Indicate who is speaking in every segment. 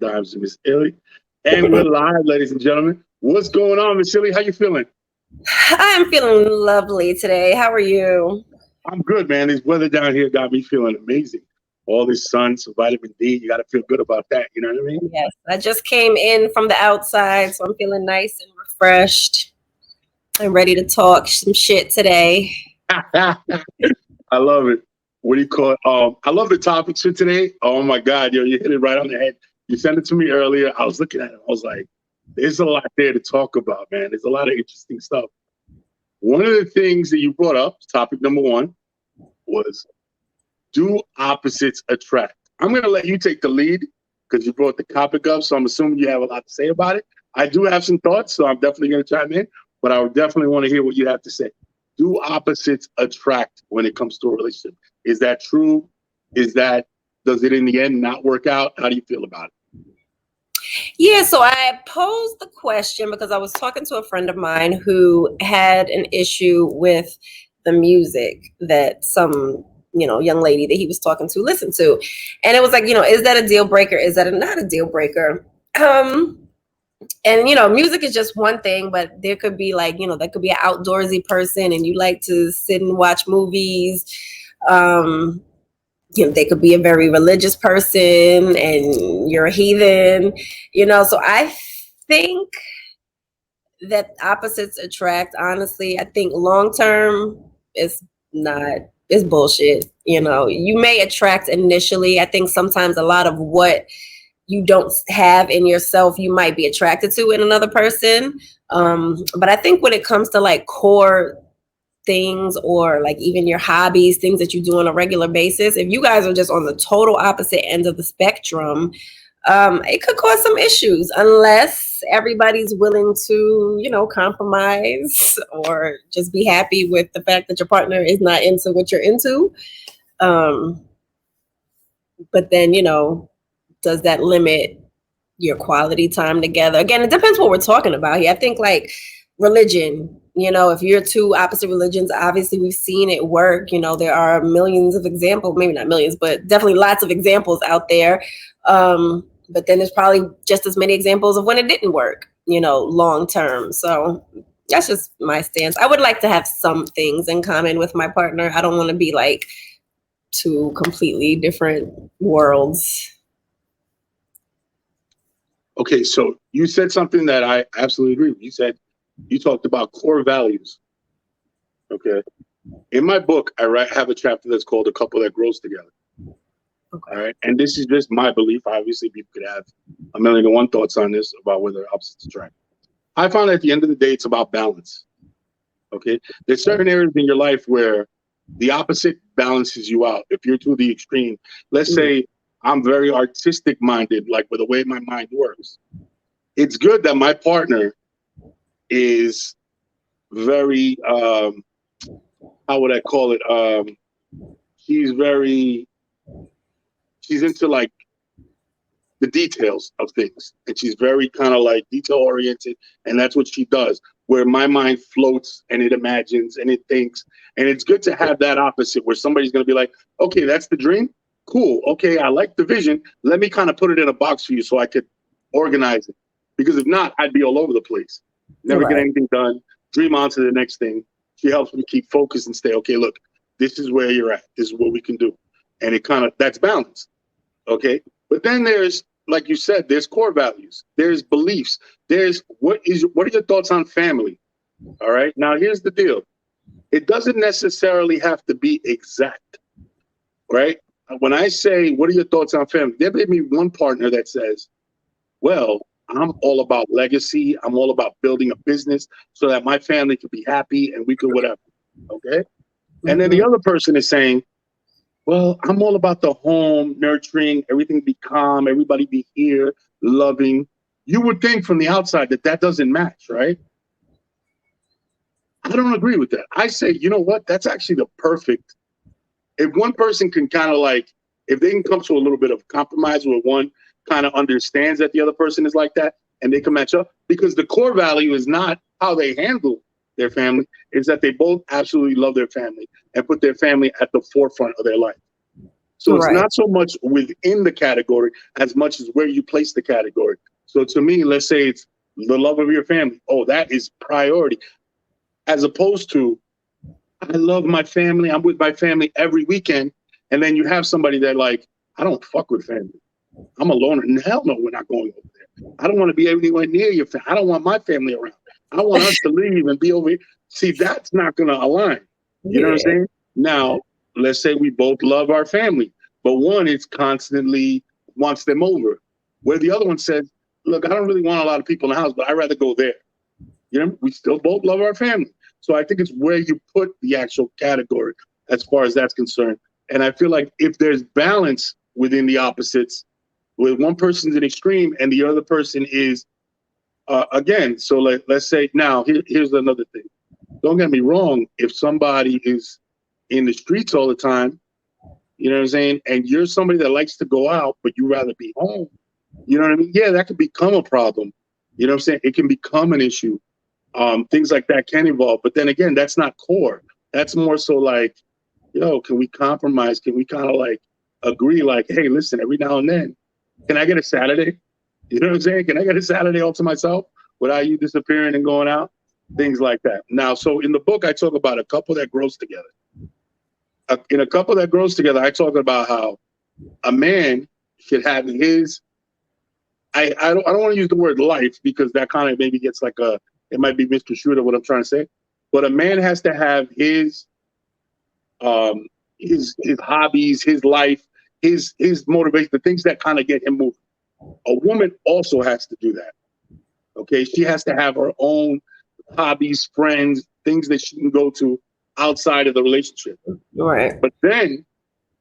Speaker 1: sometimes to Miss Illy. And we're live, ladies and gentlemen. What's going on, Miss Illy? How you feeling?
Speaker 2: I'm feeling lovely today. How are you?
Speaker 1: I'm good, man. This weather down here got me feeling amazing. All this sun, some vitamin D. You got to feel good about that. You know what I mean?
Speaker 2: Yes, I just came in from the outside, so I'm feeling nice and refreshed and ready to talk some shit today.
Speaker 1: I love it. What do you call it? I love the topics for today. Oh my God, yo, you hit it right on the head. You sent it to me earlier. I was looking at it. I was like, there's a lot there to talk about, man. There's a lot of interesting stuff. One of the things that you brought up, topic number one, was do opposites attract? I'm going to let you take the lead because you brought the topic up, so I'm assuming you have a lot to say about it. I do have some thoughts, so I'm definitely going to chime in, but I would definitely want to hear what you have to say. Do opposites attract when it comes to a relationship? Is that true? Does it in the end not work out? How do you feel about it?
Speaker 2: Yeah, so I posed the question because I was talking to a friend of mine who had an issue with the music that some young lady that he was talking to listened to. And it was like, is that a deal breaker? Is that not a deal breaker? And music is just one thing, but there could be that could be an outdoorsy person and you like to sit and watch movies. They could be a very religious person and you're a heathen, so I think that opposites attract. Honestly, I think long term it's bullshit. You may attract initially. I think sometimes a lot of what you don't have in yourself, you might be attracted to in another person. But I think when it comes to like core things or like even your hobbies, things that you do on a regular basis, if you guys are just on the total opposite ends of the spectrum, it could cause some issues unless everybody's willing to, compromise or just be happy with the fact that your partner is not into what you're into. But then, does that limit your quality time together? Again, it depends what we're talking about here. I think like religion, if you're two opposite religions, obviously we've seen it work. There are millions of examples, maybe not millions, but definitely lots of examples out there. But then there's probably just as many examples of when it didn't work, long term. So that's just my stance. I would like to have some things in common with my partner. I don't want to be like two completely different worlds.
Speaker 1: Okay, so you said something that I absolutely agree with. You talked about core values. Okay. In my book, I have a chapter that's called A Couple That Grows Together. Okay. All right. And this is just my belief. Obviously, people could have a million and one thoughts on this about whether opposites attract. I found at the end of the day, it's about balance. Okay. There's certain areas in your life where the opposite balances you out. If you're to the extreme, let's say I'm very artistic minded, like with the way my mind works. It's good that my partner is very, how would I call it? She's into like the details of things, and she's very kind of like detail oriented, and that's what she does. Where my mind floats and it imagines and it thinks, and it's good to have that opposite where somebody's going to be like, okay, that's the dream. Cool. Okay. I like the vision. Let me kind of put it in a box for you so I could organize it. Because if not, I'd be all over the place. Never get anything done. Dream on to the next thing. She helps me keep focused and stay, okay, look, this is where you're at. This is what we can do. And it kind of, that's balance. Okay. But then there's, like you said, there's core values. There's beliefs. There's what are your thoughts on family? All right. Now, here's the deal. It doesn't necessarily have to be exact. Right. When I say, what are your thoughts on family? There may be one partner that says, well, I'm all about legacy. I'm all about building a business so that my family could be happy and we could whatever. Okay. And then the other person is saying, well, I'm all about the home, nurturing, everything be calm, everybody be here, loving. You would think from the outside that doesn't match, right? I don't agree with that. I say, you know what? That's actually the perfect. If one person can kind of like, if they can come to a little bit of compromise where one kind of understands that the other person is like that and they can match up, because the core value is not how they handle their family, is that they both absolutely love their family and put their family at the forefront of their life. So it's
Speaker 2: Right.
Speaker 1: not so much within the category as much as where you place the category. So to me, let's say it's the love of your family. Oh, that is priority. As opposed to, I love my family. I'm with my family every weekend. And then you have somebody that like, I don't fuck with family. I'm a loner. Hell no, we're not going over there. I don't want to be anywhere near your family. I don't want my family around. I want us to leave and be over here. See, that's not going to align. You know what I'm
Speaker 2: Yeah.
Speaker 1: saying? Now, let's say we both love our family, but one is constantly wants them over, where the other one says, look, I don't really want a lot of people in the house, but I'd rather go there. You know, we still both love our family. So I think it's where you put the actual category as far as that's concerned. And I feel like if there's balance within the opposites, where one person's an extreme and the other person is, again, so let's say now, here's another thing. Don't get me wrong. If somebody is in the streets all the time, you know what I'm saying, and you're somebody that likes to go out, but you rather be home, you know what I mean? Yeah, that could become a problem. You know what I'm saying? It can become an issue. Things like that can evolve. But then again, that's not core. That's more so like, yo, can we compromise? Can we kind of like agree, like, hey, listen, every now and then, can I get a Saturday? You know what I'm saying? Can I get a Saturday all to myself without you disappearing and going out? Things like that. Now, so in the book, I talk about a couple that grows together. In a couple that grows together, I talk about how a man should have his. I don't want to use the word life because that kind of maybe gets like a. It might be misconstrued what I'm trying to say, but a man has to have um his hobbies, his life, his motivation, the things that kind of get him moving. A woman also has to do that. Okay, she has to have her own hobbies, friends, things that she can go to outside of the relationship.
Speaker 2: Right.
Speaker 1: But then,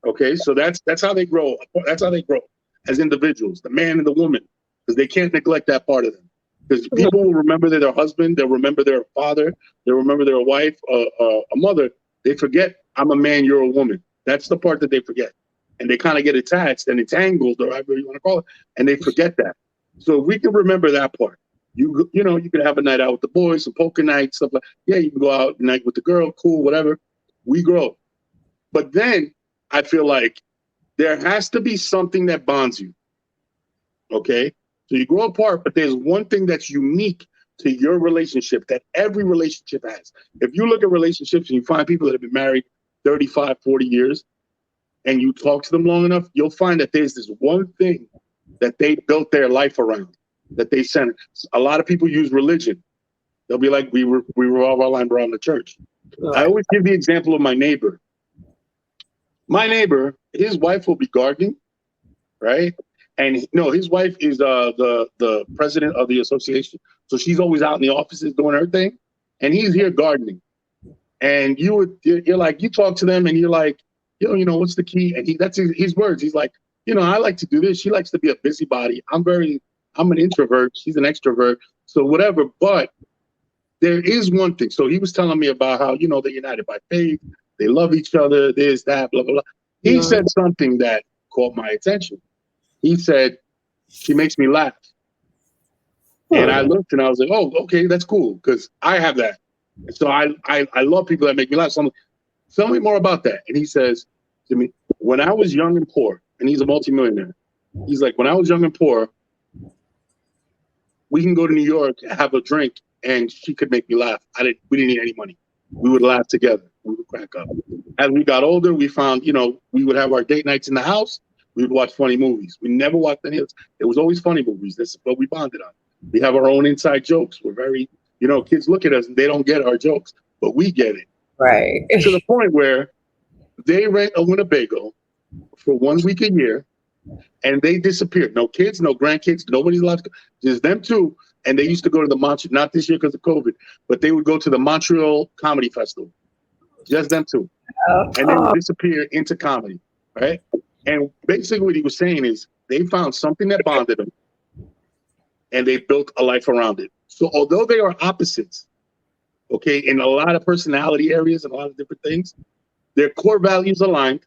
Speaker 1: okay, so that's how they grow. That's how they grow as individuals, the man and the woman, because they can't neglect that part of them. Because people will remember they're their husband, they'll remember their father, they'll remember their wife, a mother. They forget, I'm a man, you're a woman. That's the part that they forget. And they kind of get attached and entangled, or whatever you want to call it, and they forget that. So if we can remember that part. You know, you can have a night out with the boys, some poker night, stuff like. Yeah, you can go out at night with the girl, cool, whatever. We grow. But then I feel like there has to be something that bonds you. Okay. So you grow apart, but there's one thing that's unique to your relationship that every relationship has. If you look at relationships and you find people that have been married 35, 40 years and you talk to them long enough, you'll find that there's this one thing that they built their life around, that they centered. A lot of people use religion. They'll be like, we revolve our life around the church.
Speaker 2: Right.
Speaker 1: I always give the example of my neighbor. My neighbor, his wife will be gardening, right? And no, his wife is the president of the association, so she's always out in the offices doing her thing, and he's here gardening. And you're like, you talk to them, and you're like, you know, what's the key? And that's his words. He's like, you know, I like to do this. She likes to be a busybody. I'm an introvert. She's an extrovert. So whatever. But there is one thing. So he was telling me about how, you know, they're united by faith. They love each other. This, that, blah, blah, blah. He said something that caught my attention. He said, she makes me laugh. And I looked and I was like, oh, okay, that's cool. Because I have that. And so I love people that make me laugh. So I'm like, tell me more about that. And he says to me, when I was young and poor, and he's a multimillionaire, he's like, when I was young and poor, we can go to New York, have a drink, and she could make me laugh. We didn't need any money. We would laugh together. We would crack up. As we got older, we found, you know, we would have our date nights in the house. We would watch funny movies. We never watched any of it. Was always funny movies. That's what we bonded on. We have our own inside jokes. We're very, you know, kids look at us and they don't get our jokes, but we get it.
Speaker 2: Right.
Speaker 1: To the point where they rent a Winnebago for 1 week a year and they disappeared. No kids, no grandkids, nobody's allowed to go. Just them two. And they used to go to the Montreal, not this year because of COVID, but they would go to the Montreal Comedy Festival. Just them two. And they would disappear into comedy, right? And basically what he was saying is they found something that bonded them and they built a life around it. So although they are opposites, okay, in a lot of personality areas and a lot of different things, their core values aligned.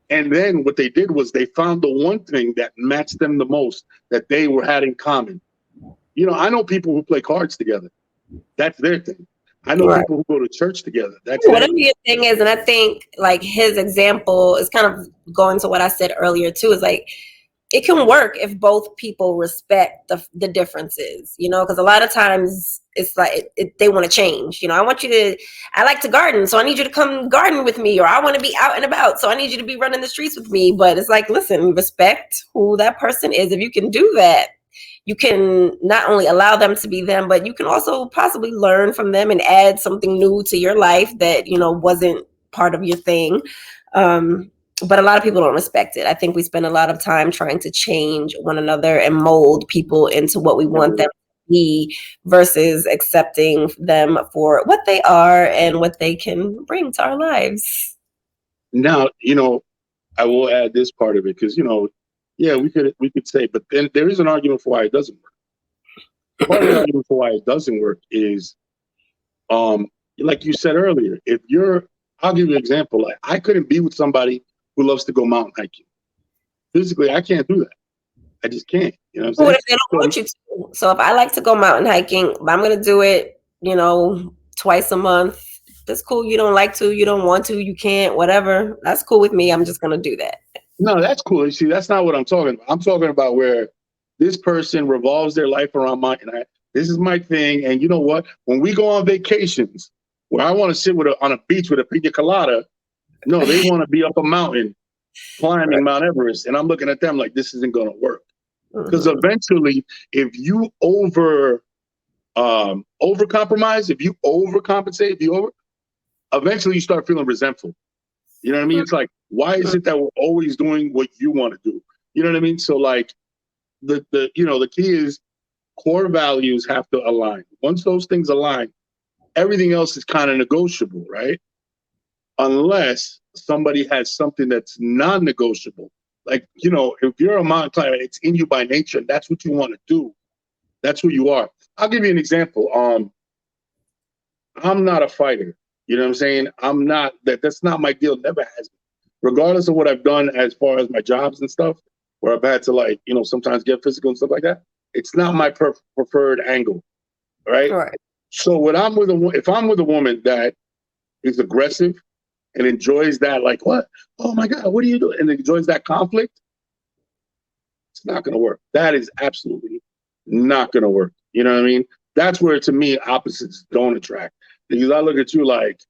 Speaker 1: And then what they did was they found the one thing that matched them the most that they had in common. You know, I know people who play cards together. That's their thing. I know
Speaker 2: Right.
Speaker 1: people who go to church together. That's it.
Speaker 2: Whatever your thing is, and I think like his example is kind of going to what I said earlier too, is like it can work if both people respect the differences, you know, because a lot of times it's like they want to change. You know, I like to garden, so I need you to come garden with me, or I want to be out and about, so I need you to be running the streets with me. But it's like, listen, respect who that person is. If you can do that, you can not only allow them to be them, but you can also possibly learn from them and add something new to your life that, you know, wasn't part of your thing. But a lot of people don't respect it. I think we spend a lot of time trying to change one another and mold people into what we want them to be versus accepting them for what they are and what they can bring to our lives.
Speaker 1: Now, you know, I will add this part of it because, you know, yeah, we could say, but then there is an argument for why it doesn't work. Part of the argument for why it doesn't work is, like you said earlier, I'll give you an example. Like I couldn't be with somebody who loves to go mountain hiking. Physically, I can't do that. I just can't. You know what I'm saying?
Speaker 2: What if they don't want you to? So if I like to go mountain hiking, I'm going to do it, you know, twice a month. That's cool. You don't like to, you don't want to, you can't, whatever. That's cool with me. I'm just going to do that.
Speaker 1: No, that's cool. You see, that's not what I'm talking about. I'm talking about where this person revolves their life around this is my thing. And you know what? When we go on vacations, where I want to sit on a beach with a pina colada, no, they want to be up a mountain climbing Mount Everest. And I'm looking at them like, this isn't going to work. Because eventually, if you over compromise, if you overcompensate, eventually you start feeling resentful. You know what I mean? It's like, why is it that we're always doing what you want to do? You know what I mean? So like the key is core values have to align. Once those things align, everything else is kind of negotiable, right? Unless somebody has something that's non-negotiable. Like, you know, if you're a mountain climber, it's in you by nature. That's what you want to do. That's who you are. I'll give you an example. I'm not a fighter. You know what I'm saying? I'm not that's not my deal. Never has been. Regardless of what I've done as far as my jobs and stuff, where I've had to like, you know, sometimes get physical and stuff like that. It's not my preferred angle. Right. So if I'm with a woman that is aggressive and enjoys that, like, what? Oh my God, what are you doing? And enjoys that conflict, it's not going to work. That is absolutely not going to work. You know what I mean? That's where, to me, opposites don't attract. Because I look at you like,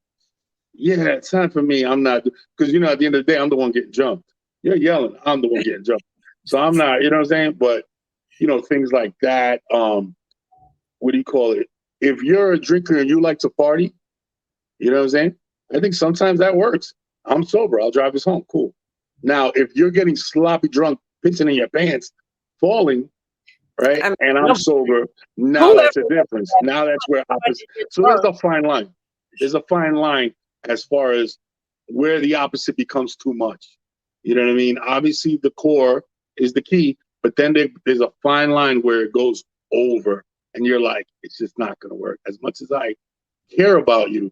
Speaker 1: yeah, it's time for me. I'm not, because, you know, at the end of the day, I'm the one getting jumped. You're yelling. I'm the one getting jumped. So I'm not, you know what I'm saying? But, you know, things like that. What do you call it? If you're a drinker and you like to party, you know what I'm saying? I think sometimes that works. I'm sober. I'll drive us home. Cool. Now, if you're getting sloppy drunk, pissing in your pants, falling, right? And I'm sober. Now that's a difference. Now that's where opposite. So there's a fine line. There's a fine line as far as where the opposite becomes too much. You know what I mean? Obviously, the core is the key, but then there's a fine line where it goes over, and you're like, it's just not going to work. As much as I care about you,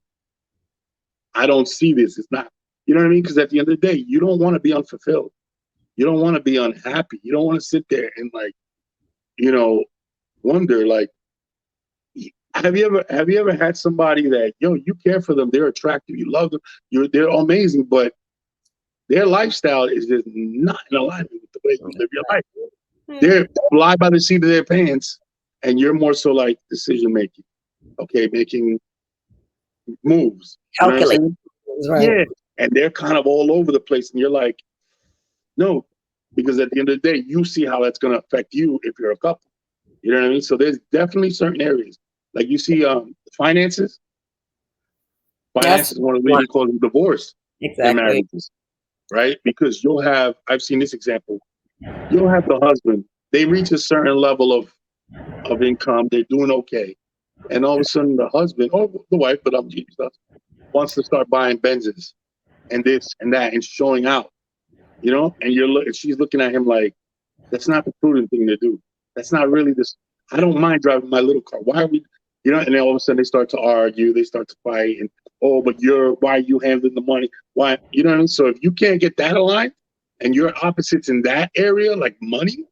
Speaker 1: I don't see this. It's not. You know what I mean? Because at the end of the day, you don't want to be unfulfilled. You don't want to be unhappy. You don't want to sit there and like, you know, wonder like, have you ever had somebody that, you know, you care for them, they're attractive, you love them, they're amazing, but their lifestyle is just not in alignment with the way you live your life. They're fly by the seat of their pants, and you're more so like decision making, okay, making moves, calculating, right? Yeah, and they're kind of all over the place, and you're like, no, because at the end of the day, you see how that's going to affect you if you're a couple. You know what I mean? So there's definitely certain areas. Like you see finances. Finance is one of the leading causes of divorce in marriages, right? Because I've seen this example, you'll have the husband, they reach a certain level of income, they're doing okay. And all of a sudden the husband, or the wife, but I'm Jesus, wants to start buying Benzes and this and that and showing out, you know? And she's looking at him like, that's not the prudent thing to do. That's not really this. I don't mind driving my little car. Why are we, you know? And then all of a sudden they start to argue, they start to fight, and but why are you handling the money? Why, you know what I mean? So if you can't get that aligned, and you're opposites in that area, like money,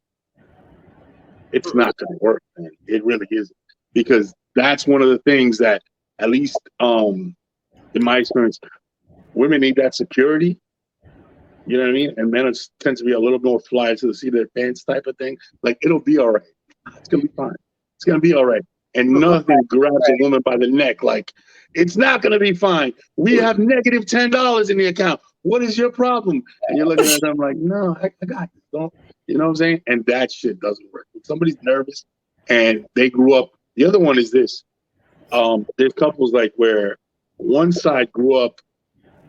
Speaker 1: it's not going to work, man. It really isn't, because that's one of the things that At least in my experience, women need that security. You know what I mean? And men tend to be a little more fly to the seat of their pants type of thing. Like, it'll be all right. It's gonna be fine. It's gonna be all right. And nothing grabs a woman by the neck like, it's not gonna be fine. We have negative $10 in the account. What is your problem? And you're looking at them like, no, I got this. Don't, you know what I'm saying? And that shit doesn't work. When somebody's nervous and they grew up, the other one is this. There's couples like where one side grew up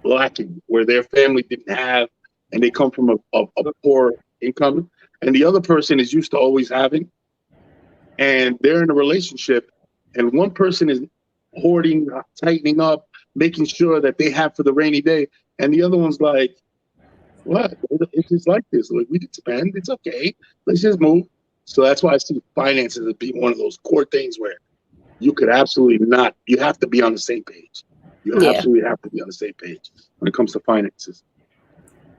Speaker 1: lacking, where their family didn't have, and they come from a poor income, and the other person is used to always having, and they're in a relationship, and one person is hoarding, tightening up, making sure that they have for the rainy day, and the other one's like, what? It's just like this. Like, we can spend. It's okay. Let's just move. So that's why I see finances as being one of those core things where you could absolutely not. You have to be on the same page. You absolutely have to be on the same page when it comes to finances.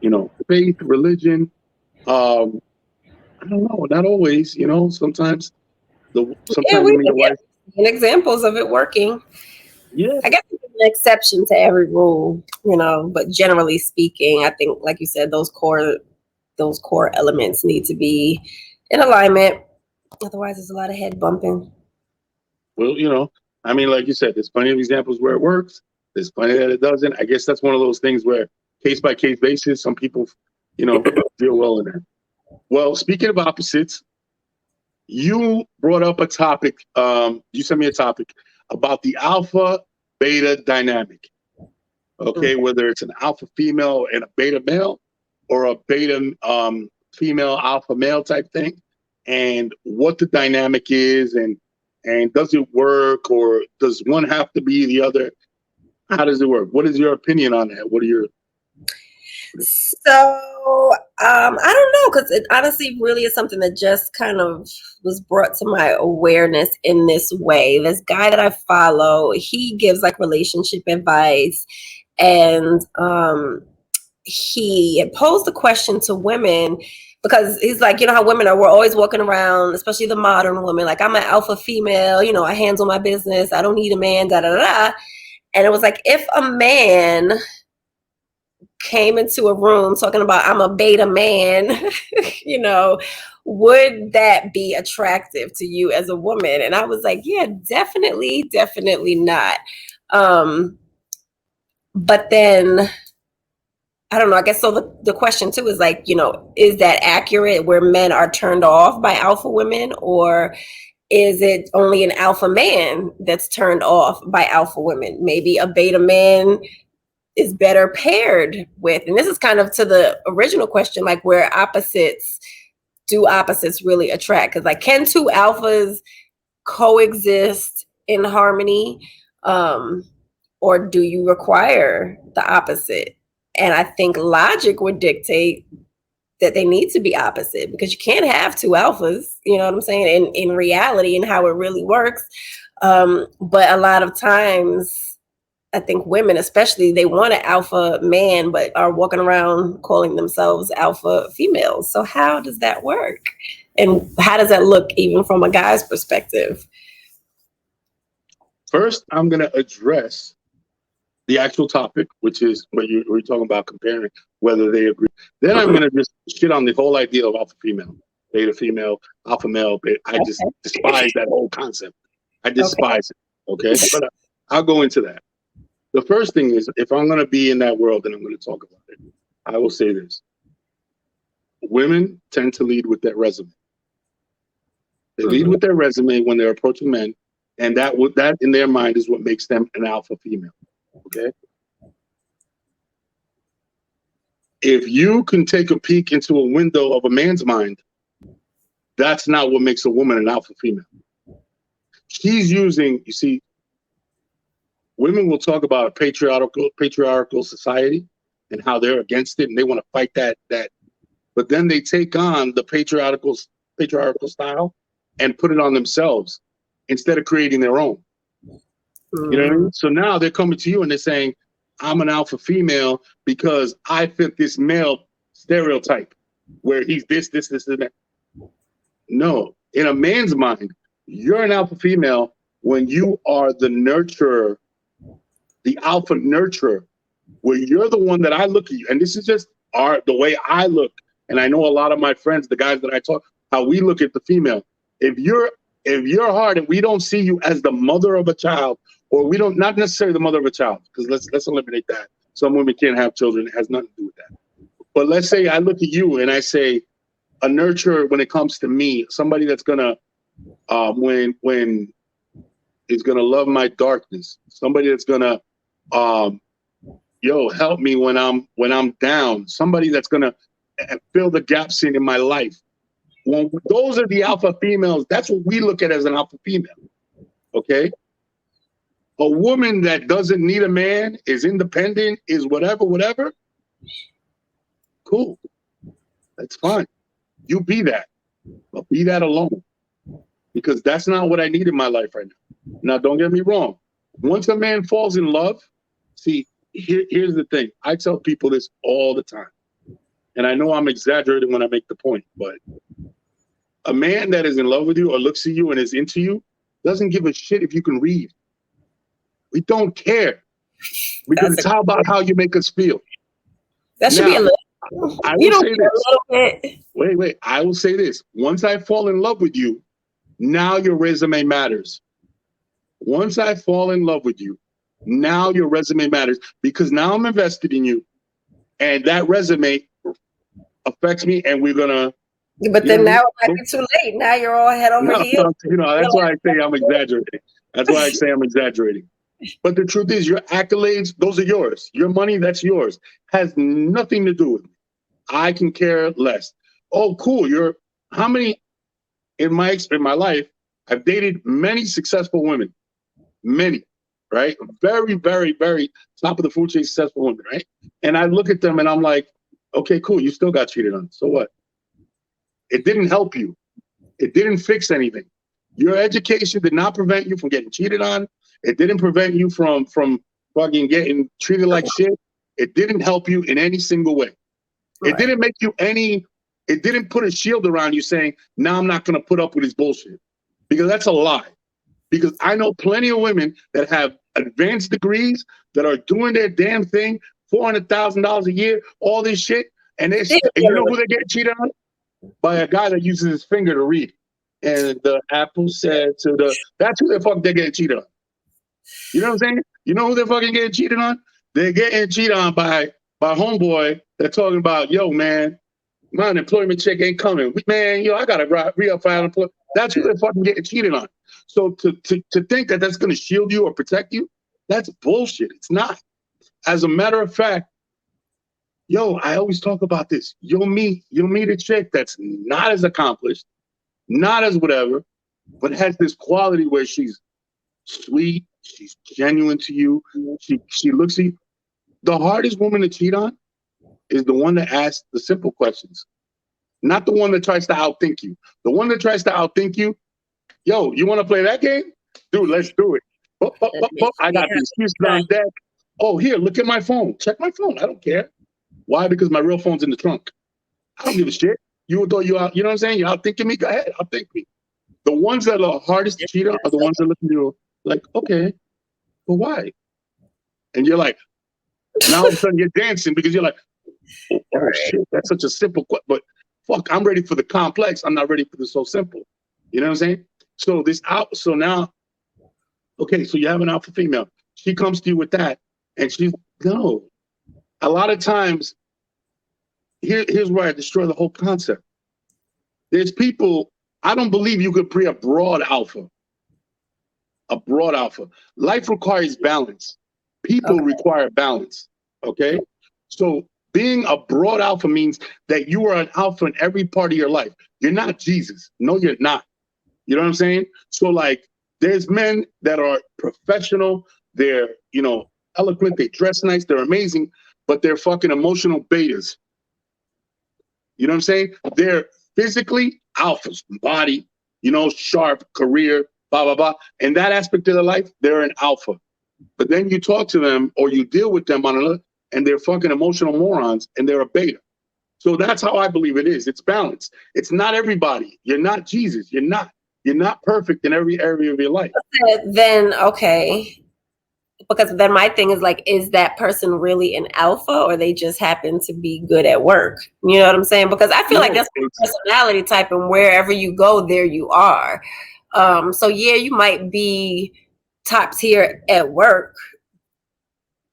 Speaker 1: You know, faith, religion. I don't know. Not always. You know, sometimes sometimes
Speaker 2: we
Speaker 1: the wife.
Speaker 2: Examples of it working.
Speaker 1: Yeah,
Speaker 2: I guess it's an exception to every rule, you know, but generally speaking, I think, like you said, those core elements need to be in alignment. Otherwise, there's a lot of head bumping.
Speaker 1: Well, you know, I mean, like you said, there's plenty of examples where it works. There's plenty that it doesn't. I guess that's one of those things where case by case basis, some people, you know, deal well in that. Well, speaking of opposites, you brought up a topic. You sent me a topic about the alpha beta dynamic. Okay, whether it's an alpha female and a beta male, or a beta female alpha male type thing, and what the dynamic is, and does it work, or does one have to be the other? How does it work? What is your opinion on that? What are your...
Speaker 2: So I don't know, because it honestly really is something that just kind of was brought to my awareness in this way. This guy that I follow, he gives like relationship advice, and he had posed the question to women, because he's like, you know how women are, we're always walking around, especially the modern woman, like, I'm an alpha female, you know, I handle my business, I don't need a man, da da da. And it was like, if a man came into a room talking about, I'm a beta man, you know, would that be attractive to you as a woman? And I was like, yeah, definitely not. But then I don't know, I guess, so the question too is like, you know, is that accurate where men are turned off by alpha women, or is it only an alpha man that's turned off by alpha women? Maybe a beta man is better paired with, and this is kind of to the original question, like, where do opposites really attract? Because, like, can two alphas coexist in harmony, or do you require the opposite? And I think logic would dictate that they need to be opposite, because you can't have two alphas, you know what I'm saying, in reality and how it really works. But a lot of times, I think women especially, they want an alpha man, but are walking around calling themselves alpha females. So how does that work? And how does that look even from a guy's perspective?
Speaker 1: First, I'm going to address the actual topic, which is what we're talking about, comparing whether they agree. Then I'm going to just shit on the whole idea of alpha female, beta female, alpha male. I just despise that whole concept. I despise it. Okay. But I'll go into that. The first thing is, if I'm going to be in that world and I'm going to talk about it, I will say this. Women tend to lead with their resume. They lead with their resume when they're approaching men, and that in their mind is what makes them an alpha female. Okay? If you can take a peek into a window of a man's mind, that's not what makes a woman an alpha female. She's using, you see, women will talk about a patriarchal society and how they're against it and they want to fight that. But then they take on the patriarchal style and put it on themselves instead of creating their own. You know what I mean? So now they're coming to you and they're saying, I'm an alpha female because I fit this male stereotype where he's this, and that. No, in a man's mind, you're an alpha female when you are the nurturer the alpha nurturer, where you're the one that I look at you, and this is just the way I look, and I know a lot of my friends, the guys that I talk, how we look at the female. If you're hard and we don't see you as the mother of a child, or we don't, not necessarily the mother of a child, because let's eliminate that. Some women can't have children. It has nothing to do with that. But let's say I look at you and I say, a nurturer when it comes to me, somebody that's gonna when is gonna love my darkness, somebody that's gonna help me when I'm down, somebody that's gonna fill the gaps in my life. When those are the alpha females, that's what we look at as an alpha female. Okay? A woman that doesn't need a man, is independent, is whatever, cool. That's fine. You be that. But be that alone. Because that's not what I need in my life right now. Now, don't get me wrong. Once a man falls in love, see, here's the thing. I tell people this all the time. And I know I'm exaggerating when I make the point, but a man that is in love with you or looks at you and is into you doesn't give a shit if you can read. We don't care. Because it's all about how you make us feel.
Speaker 2: That should be a little.
Speaker 1: I will say this. Wait. I will say this. Once I fall in love with you, now your resume matters. Once I fall in love with you, now your resume matters, because now I'm invested in you, and that resume affects me, and we're gonna.
Speaker 2: But then now it might be too late. Now you're all head over heels.
Speaker 1: That's why I say I'm exaggerating. That's why I say I'm exaggerating. But the truth is, your accolades, those are yours. Your money, that's yours. Has nothing to do with me. I can care less. Oh, cool. How many in my life? I've dated many successful women, many, right? Very, very, very top of the food chain successful women, right? And I look at them and I'm like, okay, cool. You still got cheated on. So what? It didn't help you. It didn't fix anything. Your education did not prevent you from getting cheated on. It didn't prevent you from fucking getting treated like shit. It didn't help you in any single way. Right. It didn't make you it didn't put a shield around you saying, now I'm not going to put up with his bullshit. Because that's a lie. Because I know plenty of women that have advanced degrees that are doing their damn thing, $400,000 a year, all this shit. And you know who they get cheated on? By a guy that uses his finger to read. And the apple said that's who they're getting cheated on. You know what I'm saying? You know who they're fucking getting cheated on? They're getting cheated on by homeboy. They're talking about, yo, man, my unemployment check ain't coming. Man, I got to re-up for unemployment. That's who they're fucking getting cheated on. So to think that that's going to shield you or protect you, that's bullshit. It's not. As a matter of fact, I always talk about this. You'll meet a chick that's not as accomplished, not as whatever, but has this quality where she's sweet, she's genuine to you, she looks at you. The hardest woman to cheat on is the one that asks the simple questions, not the one that tries to outthink you. The one that tries to outthink you, you want to play that game? Dude, let's do it. I got these excuses on deck. Oh, here, look at my phone. Check my phone. I don't care. Why? Because my real phone's in the trunk. I don't give a shit. You thought you out, you know what I'm saying? You're outthinking me? Go ahead, outthink me. The ones that are hardest to cheat on are the ones that look at you like, okay, but why? And you're like, now all of a sudden you're dancing because you're like, oh shit, that's such a simple question. But fuck, I'm ready for the complex. I'm not ready for the so simple. You know what I'm saying? So now, okay, so you have an alpha female. She comes to you with that, and no. A lot of times, here's where I destroy the whole concept. There's people, I don't believe you could be a broad alpha. A broad alpha. Life requires balance. People require balance. Okay? So being a broad alpha means that you are an alpha in every part of your life. You're not Jesus. No, you're not. You know what I'm saying? So like, there's men that are professional. They're, eloquent. They dress nice. They're amazing, but they're fucking emotional betas. You know what I'm saying? They're physically alphas, body, sharp, career, blah, blah, blah. In that aspect of their life, they're an alpha. But then you talk to them or you deal with them on another, and they're fucking emotional morons, and they're a beta. So that's how I believe it is. It's balance. It's not everybody. You're not Jesus. You're not perfect in every area of your life.
Speaker 2: Then, okay. because then my thing is like, is that person really an alpha, or they just happen to be good at work? You know what I'm saying? Because I feel like
Speaker 1: No,
Speaker 2: that's a personality type, and wherever you go, there you are. So yeah, you might be top tier at work,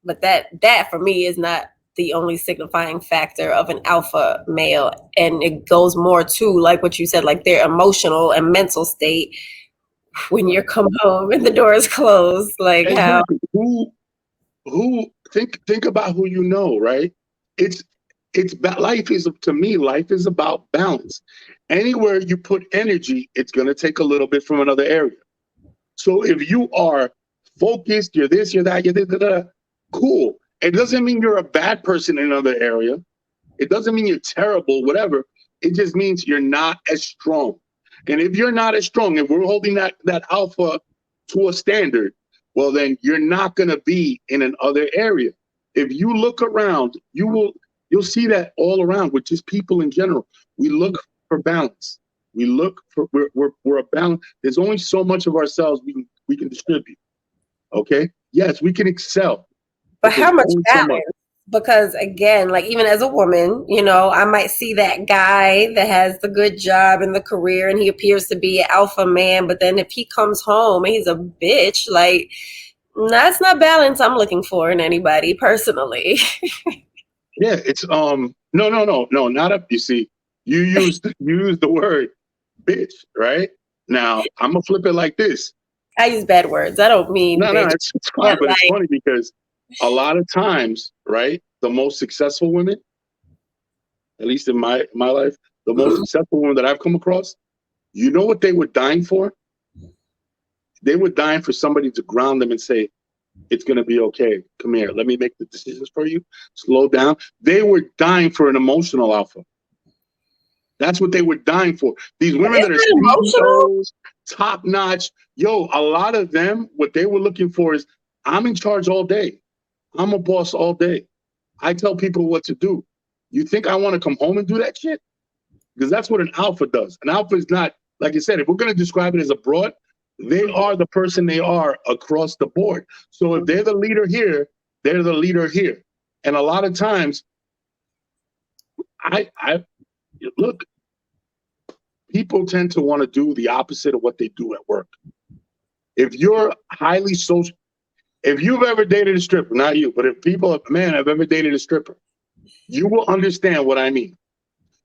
Speaker 2: but that for me is not the only signifying factor of an alpha male. And it goes more to, like what you said, like their emotional and mental state when you come home and the door is closed. Like how
Speaker 1: exactly. Who think about who you know, right? It's life is, to me, life is about balance. Anywhere you put energy, it's going to take a little bit from another area. So if you are focused, you're this, you're that, you're this, cool. It doesn't mean you're a bad person in another area. It doesn't mean you're terrible, whatever. It just means you're not as strong. And if you're not as strong, and we're holding that alpha to a standard, well, then you're not going to be in another area. If you look around, you'll see that all around with just people in general. We look for balance. We look for we're a balance. There's only so much of ourselves we can distribute. Okay. Yes, we can excel,
Speaker 2: but
Speaker 1: but
Speaker 2: how
Speaker 1: there's
Speaker 2: much
Speaker 1: only so much.
Speaker 2: balance? Because again, like even as a woman, you know, I might see that guy that has the good job and the career and he appears to be an alpha man, but then if he comes home and he's a bitch, like that's not balance I'm looking for in anybody personally.
Speaker 1: Yeah, it's no, not up. You see, you use the word bitch, right? Now I'm gonna flip it like this.
Speaker 2: I use bad words. I don't mean
Speaker 1: No,
Speaker 2: bitch,
Speaker 1: it's fine,
Speaker 2: but
Speaker 1: but it's
Speaker 2: like
Speaker 1: funny because a lot of times, right, the most successful women, at least in my life, the most successful women that I've come across, you know what they were dying for? They were dying for somebody to ground them and say, it's going to be okay. Come here. Let me make the decisions for you. Slow down. They were dying for an emotional alpha. That's what they were dying for. These women
Speaker 2: is
Speaker 1: that are
Speaker 2: that emotional?
Speaker 1: CEOs, top notch, yo, a lot of them, what they were looking for is, I'm in charge all day. I'm a boss all day. I tell people what to do. You think I want to come home and do that shit? Because that's what an alpha does. An alpha is not, like I said, if we're going to describe it as a broad, they are the person they are across the board. So if they're the leader here, they're the leader here. And a lot of times, I look, people tend to want to do the opposite of what they do at work. If you're highly social, if you've ever dated a stripper, not you, but if people, man, have ever dated a stripper, you will understand what I mean.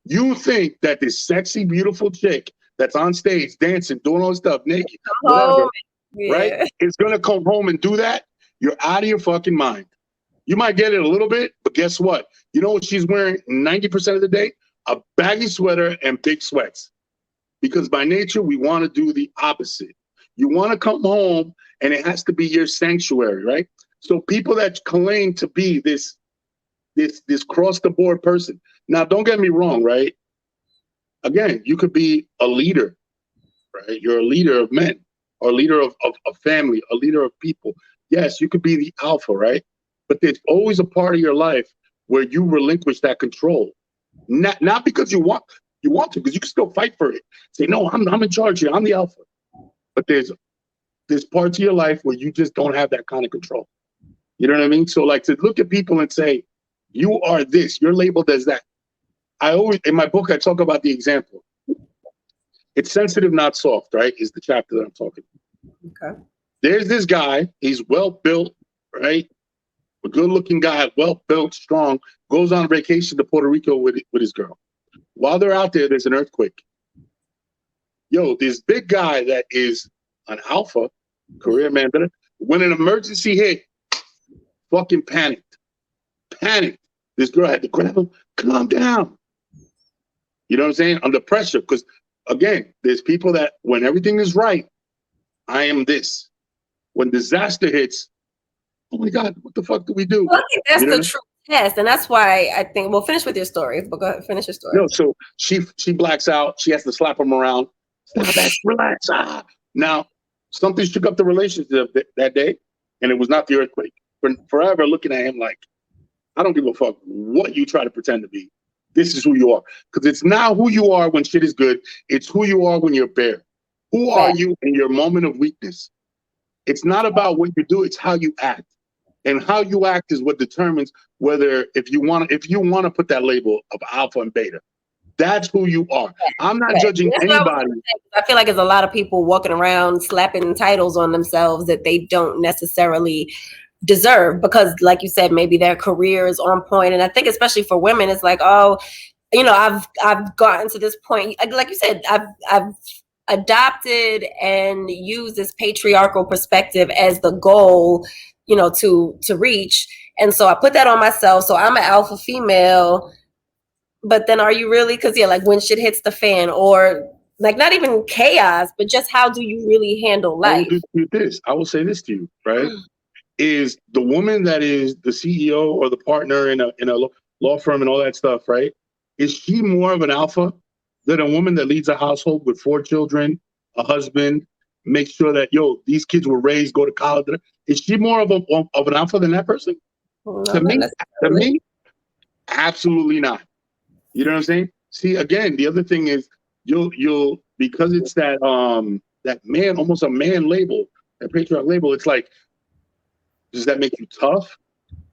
Speaker 1: You think that this sexy, beautiful chick that's on stage dancing, doing all this stuff, naked, whatever,
Speaker 2: Oh,
Speaker 1: right,
Speaker 2: yeah.
Speaker 1: is going to come home and do that? You're out of your fucking mind. You might get it a little bit, but guess what? You know what she's wearing 90% of the day? A baggy sweater and big sweats. Because by nature, we want to do the opposite. You want to come home and it has to be your sanctuary, right? So people that claim to be this cross the board person. Now, don't get me wrong, right? Again, you could be a leader, right? You're a leader of men, or a leader of a family, a leader of people. Yes, you could be the alpha, right? But there's always a part of your life where you relinquish that control. Not because you want to, because you can still fight for it. Say, no, I'm in charge here. I'm the alpha. But there's parts of your life where you just don't have that kind of control. You know what I mean? So like to look at people and say, you are this, you're labeled as that. I always, in my book, I talk about the example. It's sensitive, not soft, right? Is the chapter that I'm talking about.
Speaker 2: Okay.
Speaker 1: There's this guy, he's well built, right? A good looking guy, well built, strong, goes on vacation to Puerto Rico with his girl. While they're out there, there's an earthquake. Yo, this big guy that is an alpha, career man, when an emergency hit, fucking panicked. Panicked. This girl had to grab him, calm down. You know what I'm saying? Under pressure. Because again, there's people that when everything is right, I am this. When disaster hits, oh my God, what the fuck do we do?
Speaker 2: Well, I think that's
Speaker 1: You know?
Speaker 2: the true test, and that's why I think. Well, finish with your story. But go ahead, finish your story.
Speaker 1: No, so she blacks out. She has to slap him around. Stop that, relax. Ah. Now, something shook up the relationship that day, and it was not the earthquake. Forever looking at him like, I don't give a fuck what you try to pretend to be. This is who you are. Because it's not who you are when shit is good. It's who you are when you're bare. Who are you in your moment of weakness? It's not about what you do, it's how you act. And how you act is what determines whether if you want to put that label of alpha and beta. That's who you are. I'm not judging
Speaker 2: That's what I was
Speaker 1: anybody.
Speaker 2: gonna say. I feel like there's a lot of people walking around slapping titles on themselves that they don't necessarily deserve because, like you said, maybe their career is on point. And I think especially for women, it's like, oh, I've gotten to this point. Like you said, I've adopted and used this patriarchal perspective as the goal, to reach. And so I put that on myself. So I'm an alpha female. But then are you really? Because like when shit hits the fan, or like not even chaos, but just how do you really handle
Speaker 1: I will
Speaker 2: life?
Speaker 1: do this. I will say this to you, right? Is the woman that is the CEO or the partner in a law firm and all that stuff, right? Is she more of an alpha than a woman that leads a household with 4 children, a husband, make sure that these kids were raised, go to college? Is she more of an alpha than that person?
Speaker 2: No,
Speaker 1: To
Speaker 2: not
Speaker 1: me,
Speaker 2: necessarily.
Speaker 1: absolutely not. You know what I'm saying? See, again, the other thing is you'll because it's that man, almost a man label, that patriarch label. It's like, does that make you tough?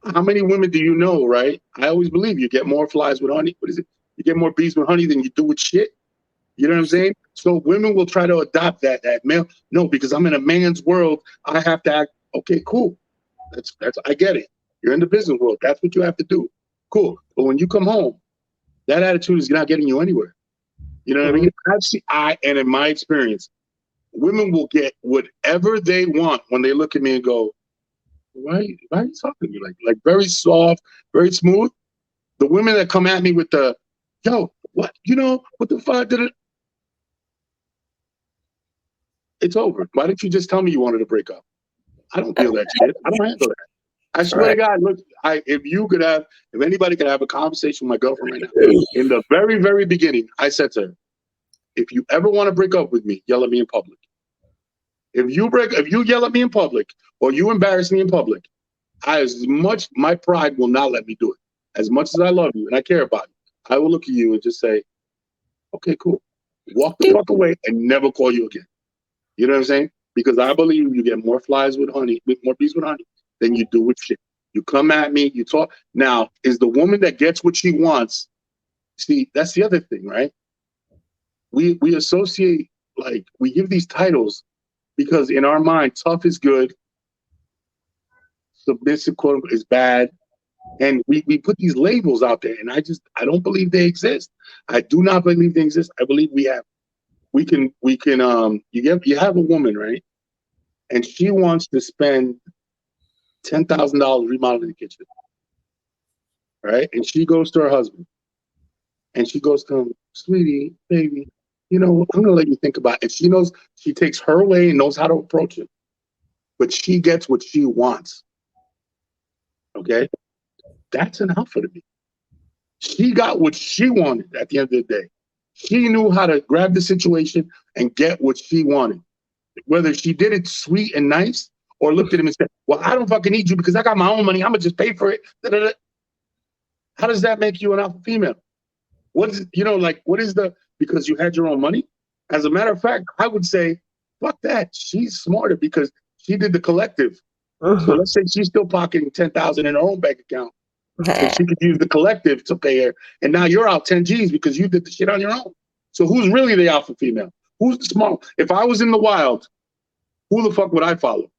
Speaker 1: How many women do you know, right? I always believe you get more flies with honey. What is it? You get more bees with honey than you do with shit. You know what I'm saying? So women will try to adopt that male. No, because I'm in a man's world, I have to act. Okay, cool. That's I get it. You're in the business world. That's what you have to do. Cool. But when you come home, that attitude is not getting you anywhere. You know what I mean? And in my experience, women will get whatever they want when they look at me and go, why are you talking to me like very soft, very smooth? The women that come at me with the, yo, what, what the fuck did it? It's over. Why didn't you just tell me you wanted to break up? I don't feel that shit. I don't handle that. I swear to God, look, if anybody could have a conversation with my girlfriend right now, in the very, very beginning, I said to her, if you ever want to break up with me, yell at me in public. If you yell at me in public or you embarrass me in public, my pride will not let me do it. As much as I love you and I care about you, I will look at you and just say, okay, cool. Walk the fuck away and never call you again. You know what I'm saying? Because I believe you get more flies with honey, with more bees with honey than you do with shit. You come at me, you talk. Now, is the woman that gets what she wants? See, that's the other thing, right? We associate, like, we give these titles because in our mind, tough is good, submissive, quote unquote, is bad. And we put these labels out there, and I don't believe they exist. I do not believe they exist. I believe you have a woman, right? And she wants to spend $10,000 remodeling the kitchen, right? And she goes to her husband and she goes to him, sweetie, baby, I'm gonna let you think about it. And she knows, she takes her way and knows how to approach it, but she gets what she wants. Okay, that's an alpha to me. She got what she wanted at the end of the day. She knew how to grab the situation and get what she wanted. Whether she did it sweet and nice or looked at him and said, well, I don't fucking need you because I got my own money. I'm going to just pay for it. Da-da-da. How does that make you an alpha female? What is, because you had your own money? As a matter of fact, I would say, fuck that. She's smarter because she did the collective. So let's say she's still pocketing $10,000 in her own bank account. And she could use the collective to pay her. And now you're out 10 G's because you did the shit on your own. So who's really the alpha female? Who's the small? If I was in the wild, who the fuck would I follow?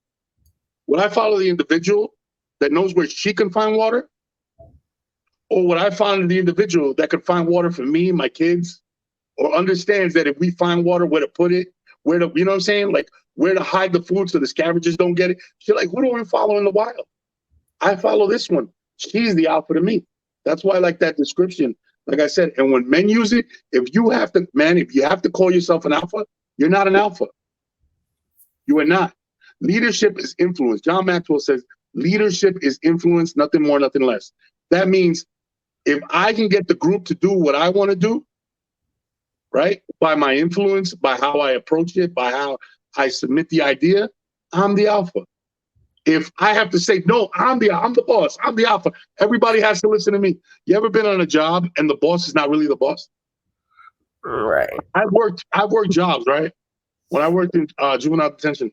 Speaker 1: Would I follow the individual that knows where she can find water? Or would I follow the individual that could find water for me, my kids, or understands that if we find water, where to put it, you know what I'm saying? Like where to hide the food so the scavengers don't get it? She's like, who do we follow in the wild? I follow this one. She's the alpha to me. That's why I like that description. Like I said, and when men use it, if you have to call yourself an alpha, you're not an alpha. You are not. Leadership is influence. John Maxwell says leadership is influence, nothing more, nothing less. That means if I can get the group to do what I want to do, right, by my influence, by how I approach it, by how I submit the idea, I'm the alpha. If I have to say, no, I'm the boss, I'm the alpha, everybody has to listen to me. You ever been on a job and the boss is not really the boss?
Speaker 2: Right.
Speaker 1: I've worked jobs, right? When I worked in juvenile detention,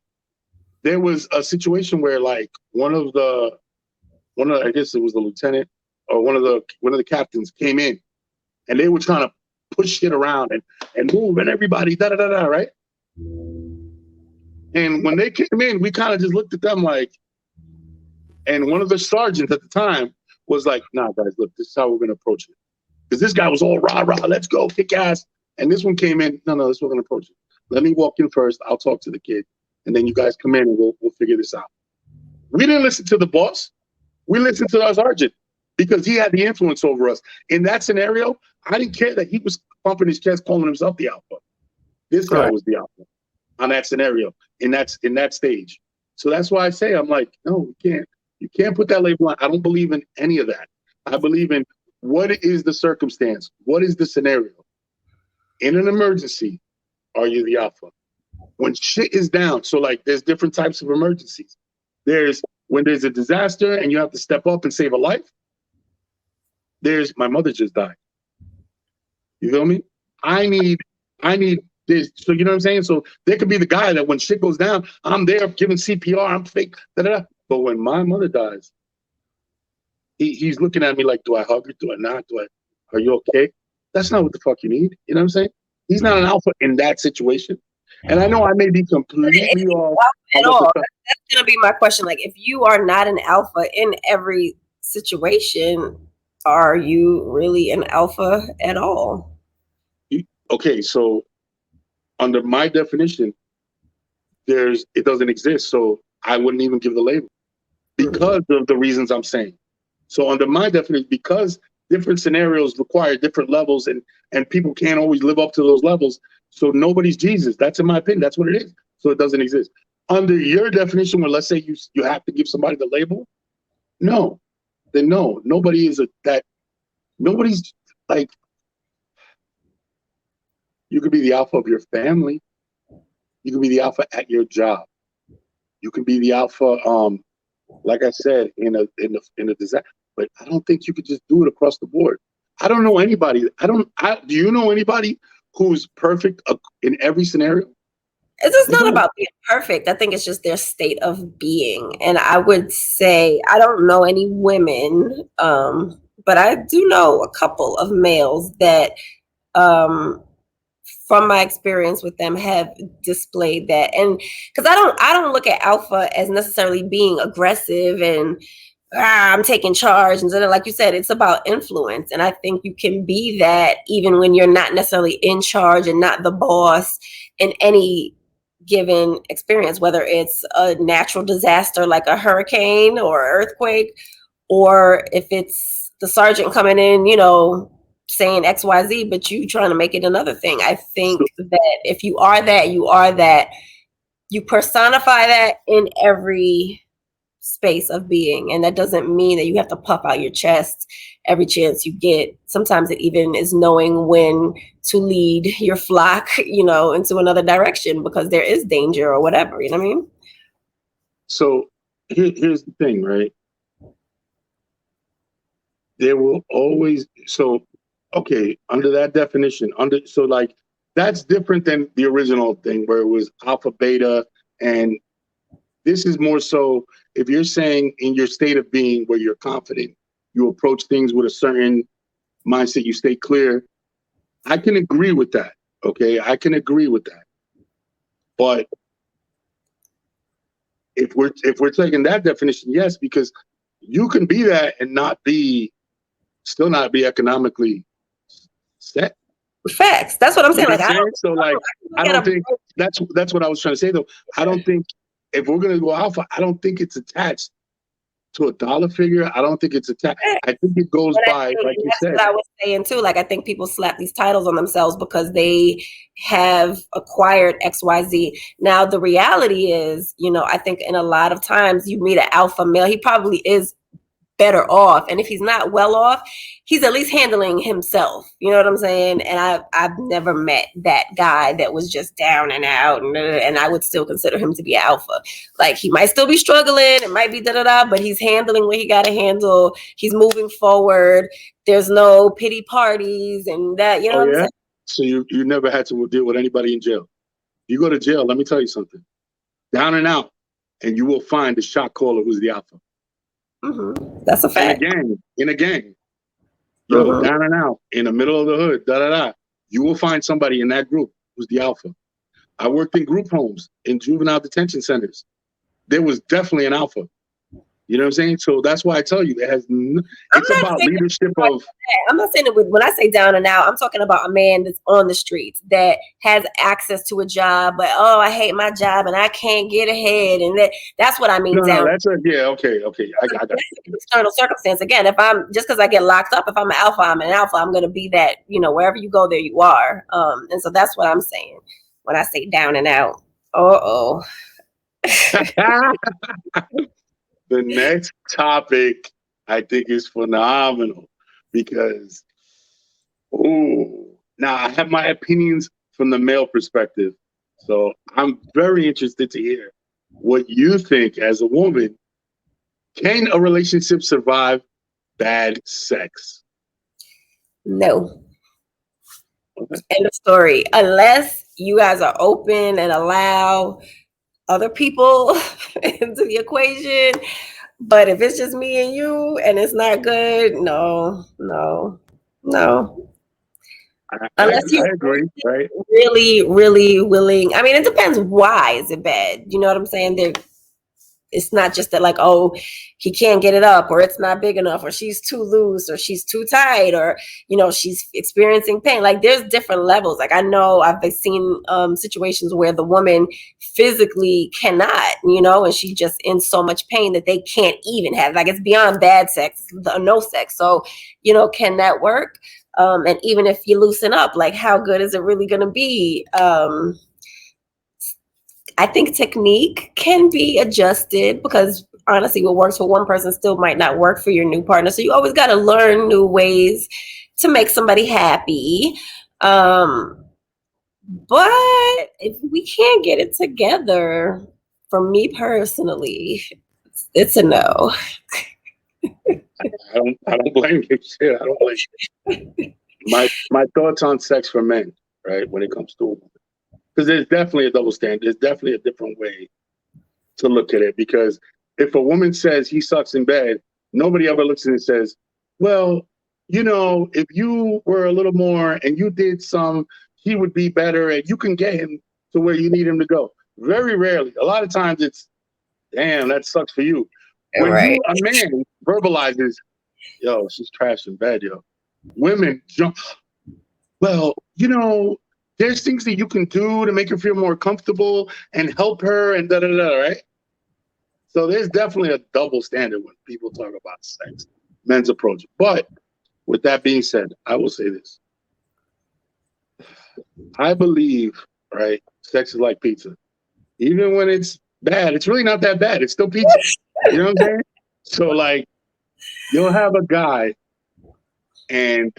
Speaker 1: there was a situation where like I guess it was the lieutenant or one of the captains came in and they were trying to push shit around and move and everybody da da da da, right? And when they came in, we kind of just looked at them like, and one of the sergeants at the time was like, nah, guys, look, this is how we're gonna approach it. Because this guy was all rah rah, let's go, kick ass. And this one came in, no, this is what we're gonna approach it. Let me walk in first, I'll talk to the kid, and then you guys come in and we'll figure this out. We didn't listen to the boss. We listened to our sergeant because he had the influence over us. In that scenario, I didn't care that he was pumping his chest, calling himself the alpha. This guy was the alpha on that scenario, in that stage. So that's why I say, I'm like, no, you can't put that label on. I don't believe in any of that. I believe in what is the circumstance? What is the scenario? In an emergency, are you the alpha? When shit is down, so like there's different types of emergencies. There's when there's a disaster and you have to step up and save a life. There's my mother just died. You feel me? I need this. So you know what I'm saying? So there could be the guy that when shit goes down, I'm there giving CPR, I'm fake, da-da-da. But when my mother dies, he's looking at me like, do I hug her? Do I not? Are you okay? That's not what the fuck you need. You know what I'm saying? He's not an alpha in that situation. And I know I may be completely off.
Speaker 2: At all. That's going to be my question. Like, if you are not an alpha in every situation, are you really an alpha at all?
Speaker 1: Okay, so under my definition, it doesn't exist. So I wouldn't even give the label because of the reasons I'm saying. So under my definition, because different scenarios require different levels and people can't always live up to those levels. So nobody's Jesus. That's in my opinion. That's what it is. So it doesn't exist. Under your definition, where let's say you have to give somebody the label, no, then no. Nobody is nobody's like, you could be the alpha of your family. You can be the alpha at your job. You can be the alpha, like I said, in a disaster. But I don't think you could just do it across the board. I don't know anybody. Do you know anybody who's perfect in every scenario?
Speaker 2: It's just not about being perfect. I think it's just their state of being. And I would say I don't know any women, but I do know a couple of males that, from my experience with them, have displayed that. And because I don't look at alpha as necessarily being aggressive and I'm taking charge, and like you said, it's about influence. And I think you can be that even when you're not necessarily in charge and not the boss in any given experience, whether it's a natural disaster like a hurricane or earthquake, or if it's the sergeant coming in, saying XYZ, but you trying to make it another thing. I think that if you are that, you personify that in every space of being. And that doesn't mean that you have to puff out your chest every chance you get. Sometimes it even is knowing when to lead your flock, into another direction because there is danger or whatever, you know what I mean? So
Speaker 1: here's the thing, right? There will always, under that definition, that's different than the original thing where it was alpha, beta, and this is more so if you're saying in your state of being where you're confident, you approach things with a certain mindset, you stay clear. I can agree with that. Okay, I can agree with that. But if we're taking that definition, yes, because you can be that and still not be economically set.
Speaker 2: Facts. That's what I'm saying.
Speaker 1: Like, I don't think that's what I was trying to say though. I don't think if we're gonna go alpha, I don't think it's attached to a dollar figure. I don't think it's attached. I think it goes by, like you said.
Speaker 2: That's what I was saying too. Like I think people slap these titles on themselves because they have acquired XYZ. Now the reality is, I think in a lot of times you meet an alpha male, he probably is better off, and if he's not well off, he's at least handling himself, you know what I'm saying? And I've never met that guy that was just down and out, and I would still consider him to be alpha. Like he might still be struggling, it might be but he's handling what he got to handle, he's moving forward, there's no pity parties and that, what I'm saying?
Speaker 1: So you never had to deal with anybody in jail. You go to jail, let me tell you something, down and out, and you will find the shot caller who's the alpha.
Speaker 2: That's a fact.
Speaker 1: In a gang,
Speaker 2: Mm-hmm.
Speaker 1: down and out, in the middle of the hood, you will find somebody in that group who's the alpha. I worked in group homes, in juvenile detention centers. There was definitely an alpha. You know what I'm saying? So that's why I tell you, it's about leadership of.
Speaker 2: I'm not saying it when I say down and out, I'm talking about a man that's on the streets that has access to a job, but I hate my job and I can't get ahead, and that's what I mean.
Speaker 1: No, that's okay. I got
Speaker 2: you. External circumstance. Again, if I'm just because I get locked up, if I'm an alpha, I'm an alpha. I'm gonna be that. Wherever you go, there you are. And so that's what I'm saying when I say down and out.
Speaker 1: The next topic I think is phenomenal because, now I have my opinions from the male perspective. So I'm very interested to hear what you think as a woman. Can a relationship survive bad sex?
Speaker 2: No. Okay. End of story. Unless you guys are open and allow other people into the equation. But if it's just me and you and it's not good, no. Unless you're
Speaker 1: right?
Speaker 2: really, really willing. I mean, it depends. Why is it bad? You know what I'm saying? It's not just that he can't get it up, or it's not big enough, or she's too loose, or she's too tight, or she's experiencing pain. There's different levels. I know I've seen situations where the woman physically cannot, and she's just in so much pain that they can't even have, it's beyond bad sex, no sex. So can that work? And even if you loosen up, how good is it really going to be? I think technique can be adjusted because honestly, what works for one person still might not work for your new partner. So you always got to learn new ways to make somebody happy. But if we can't get it together, for me personally, it's a no.
Speaker 1: I don't blame you. Shit, I don't blame you. My thoughts on sex for men, right? When it comes to a woman. Because there's definitely a double standard. There's definitely a different way to look at it. Because if a woman says he sucks in bed, nobody ever looks at it and says, well, if you were a little more and you did some, he would be better and you can get him to where you need him to go. Very rarely. A lot of times it's, damn, that sucks for you. When a man verbalizes, yo, she's trash in bed, yo. Women jump, well, there's things that you can do to make her feel more comfortable and help her and right? So there's definitely a double standard when people talk about sex, men's approach. But with that being said, I will say this. I believe, right, sex is like pizza. Even when it's bad, it's really not that bad. It's still pizza. You know what I'm saying? So you'll have a guy and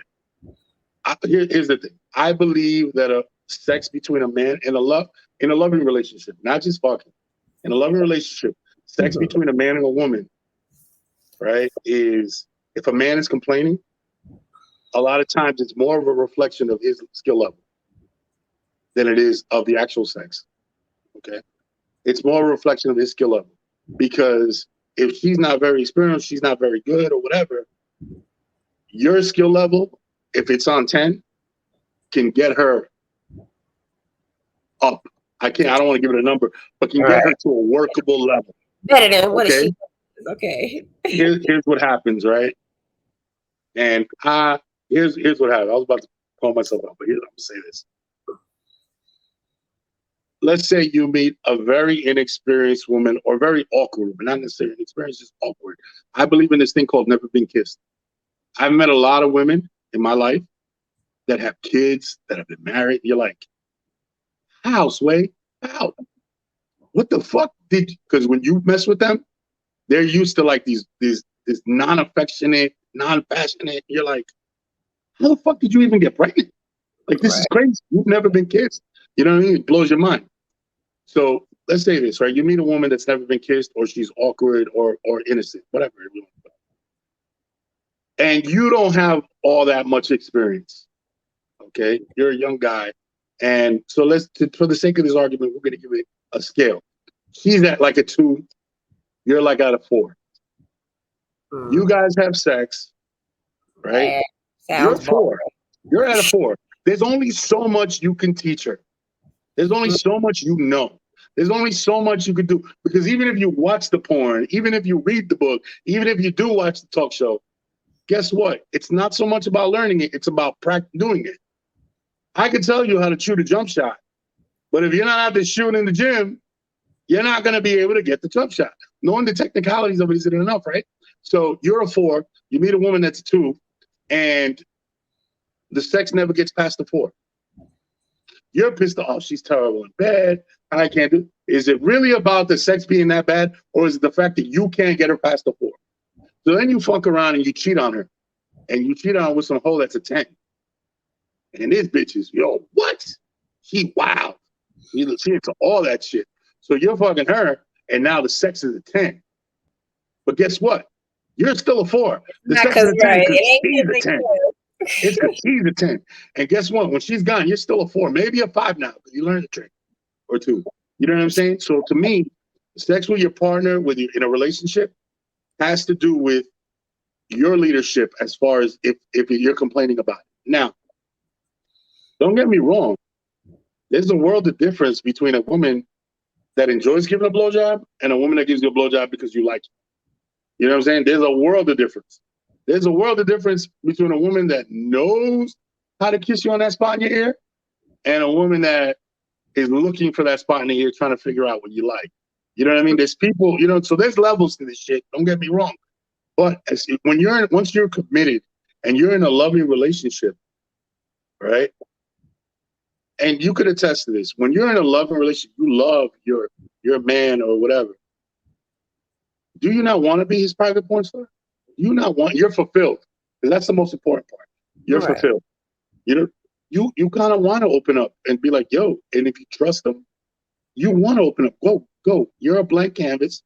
Speaker 1: here's the thing. I believe that sex between a man and in a loving relationship, not just fucking, in a loving relationship, sex between a man and a woman, right, is if a man is complaining, a lot of times it's more of a reflection of his skill level than it is of the actual sex. Okay? It's more a reflection of his skill level. Because if she's not very experienced, she's not very good or whatever, your skill level, if it's on 10, can get her up. I don't want to give it a number, but can get her to a workable level.
Speaker 2: Better than what is she? Okay.
Speaker 1: Here's what happens, right? And here's what happened. I was about to call myself out, but I'm gonna say this. Let's say you meet a very inexperienced woman or very awkward woman, not necessarily inexperienced, just awkward. I believe in this thing called never been kissed. I've met a lot of women in my life that have kids, that have been married. You're like, how, Sway? How? What the fuck because when you mess with them, they're used to these non-affectionate, non-passionate. You're like, how the fuck did you even get pregnant? This is crazy. You've never been kissed. You know what I mean? It blows your mind. So let's say this, right? You meet a woman that's never been kissed, or she's awkward or innocent, whatever. And you don't have all that much experience. Okay? You're a young guy. And so for the sake of this argument, we're going to give it a scale. She's at like a 2. You're like at a 4. You guys have sex, right?
Speaker 2: That
Speaker 1: You're
Speaker 2: sounds
Speaker 1: 4. You're at a 4. There's only so much you can teach her. There's only so much you know. There's only so much you can do. Because even if you watch the porn, even if you read the book, even if you do watch the talk show, guess what? It's not so much about learning it. It's about doing it. I can tell you how to shoot a jump shot. But if you're not out there shooting in the gym, you're not going to be able to get the jump shot. Knowing the technicalities of it isn't enough, right? So you're a 4. You meet a woman that's a 2. And the sex never gets past the 4. You're pissed off. She's terrible in bed. I can't do. Is it really about the sex being that bad, or is it the fact that you can't get her past the 4? So then you fuck around and you cheat on her, and you cheat on her with some hoe that's a 10. And this bitch is, yo, what? She wild. She into all that shit. So you're fucking her, and now the sex is a 10. But guess what? You're still a 4. The sex is a 10 because she's a 10. It's because she's a 10. And guess what? When she's gone, you're still a 4, maybe a 5 now, because you learned a trick or 2. You know what I'm saying? So to me, sex with your partner, with you in a relationship, has to do with your leadership as far as if you're complaining about it. Now, don't get me wrong. There's a world of difference between a woman that enjoys giving a blowjob and a woman that gives you a blowjob because you like it. You know what I'm saying? There's a world of difference. There's a world of difference between a woman that knows how to kiss you on that spot in your ear and a woman that is looking for that spot in the ear, trying to figure out what you like. You know what I mean? There's people, you know, so there's levels to this shit. Don't get me wrong. But once you're committed and you're in a loving relationship, right? And you could attest to this. When you're in a loving relationship, you love your man or whatever. Do you not want to be his private porn star? You're fulfilled. Because that's the most important part. You're fulfilled. You know, you kind of want to open up and be like, yo, and if you trust them, you want to open up. Go. You're a blank canvas.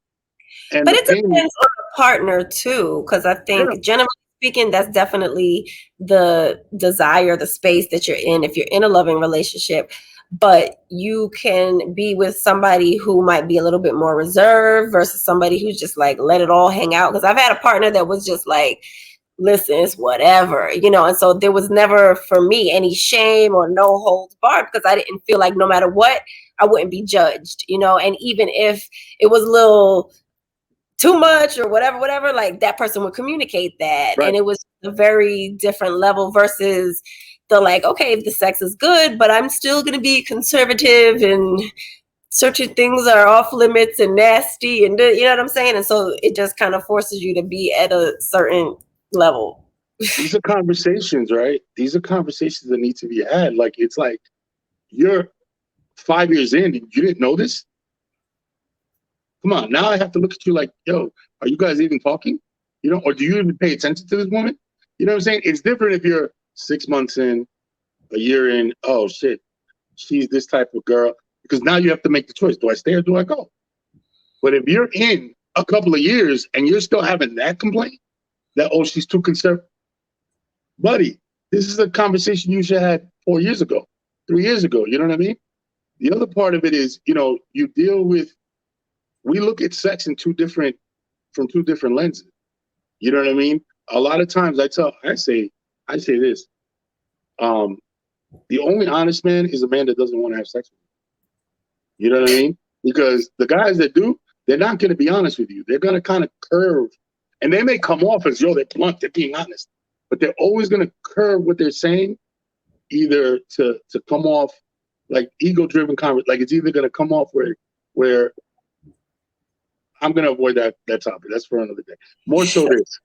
Speaker 1: And
Speaker 2: but it depends on the partner too, because I think generally speaking, that's definitely the desire, the space that you're in. If you're in a loving relationship, but you can be with somebody who might be a little bit more reserved versus somebody who's just like, let it all hang out. Because I've had a partner that was just like, listen, it's whatever, you know, and so there was never for me any shame or no holds barred because I didn't feel like no matter what, I wouldn't be judged, you know, and even if it was a little too much or whatever, like that person would communicate that. Right. And it was a very different level versus the like, okay, if the sex is good, but I'm still going to be conservative and certain things are off limits and nasty and you know what I'm saying? And so it just kind of forces you to be at a certain level.
Speaker 1: These are conversations, right? These are conversations that need to be had. Like, it's like you're 5 years in and you didn't know this. Come on, now I have to look at you like, yo, are you guys even talking? You know, or do you even pay attention to this woman? You know what I'm saying? It's different if you're 6 months in, a year in, oh shit, she's this type of girl. Because now you have to make the choice. Do I stay or do I go? But if you're in a couple of years and you're still having that complaint, that, oh, she's too conservative. Buddy, this is a conversation you should have had 4 years ago, 3 years ago. You know what I mean? The other part of it is, you know, we look at sex from two different lenses. You know what I mean? A lot of times I say this. The only honest man is a man that doesn't want to have sex with you. You know what I mean? Because the guys that do, they're not going to be honest with you. They're going to kind of curve, and they may come off as, yo, they're blunt, they're being honest, but they're always going to curve what they're saying, either to come off like ego-driven conversation. Like, it's either going to come off where I'm going to avoid that topic. That's for another day. More so this.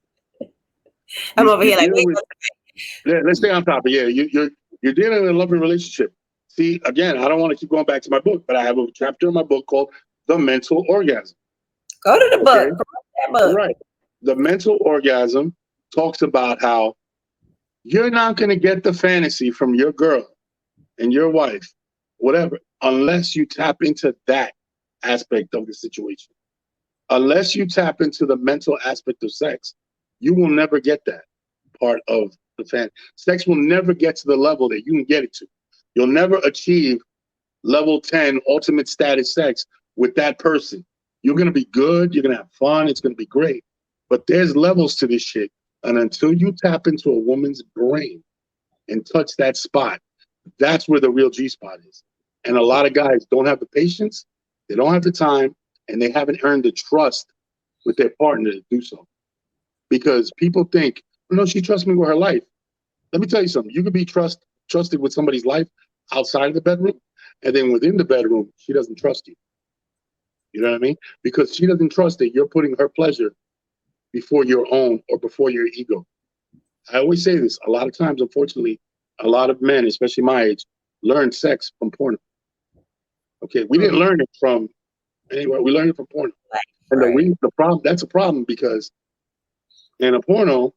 Speaker 2: I'm over here like,
Speaker 1: let's stay on topic. Yeah, you're dealing in a loving relationship. See, again, I don't want to keep going back to my book, but I have a chapter in my book called The Mental Orgasm.
Speaker 2: Go to the book. Promote that book.
Speaker 1: Right. The Mental Orgasm talks about how you're not going to get the fantasy from your girl and your wife, whatever, unless you tap into that aspect of the situation. Unless you tap into the mental aspect of sex, you will never get that part of the fan. Sex will never get to the level that you can get it to. You'll never achieve level 10 ultimate status sex with that person. You're going to be good. You're going to have fun. It's going to be great. But there's levels to this shit. And until you tap into a woman's brain and touch that spot, that's where the real G spot is. And a lot of guys don't have the patience, they don't have the time, and they haven't earned the trust with their partner to do so. Because people think, no, she trusts me with her life. Let me tell you something. You could be trusted with somebody's life outside of the bedroom, and then within the bedroom, she doesn't trust you. You know what I mean? Because she doesn't trust that you're putting her pleasure before your own or before your ego. I always say this. A lot of times, unfortunately, a lot of men, especially my age, learn sex from porn. Okay, we didn't learn it from anywhere. We learned it from porn. And the problem, that's a problem because in a porno,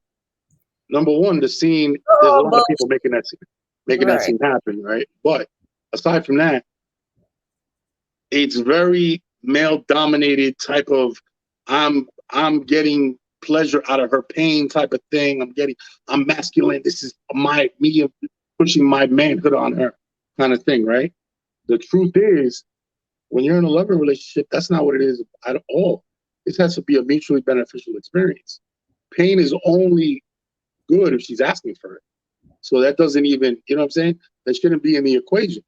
Speaker 1: number one, the scene, there's a lot of people making that scene happen, right? But aside from that, it's very male dominated type of I'm getting pleasure out of her pain type of thing. I'm masculine. This is me pushing my manhood on her kind of thing, right? The truth is, when you're in a loving relationship, that's not what it is at all. It has to be a mutually beneficial experience. Pain is only good if she's asking for it. So that doesn't even, you know what I'm saying? That shouldn't be in the equation.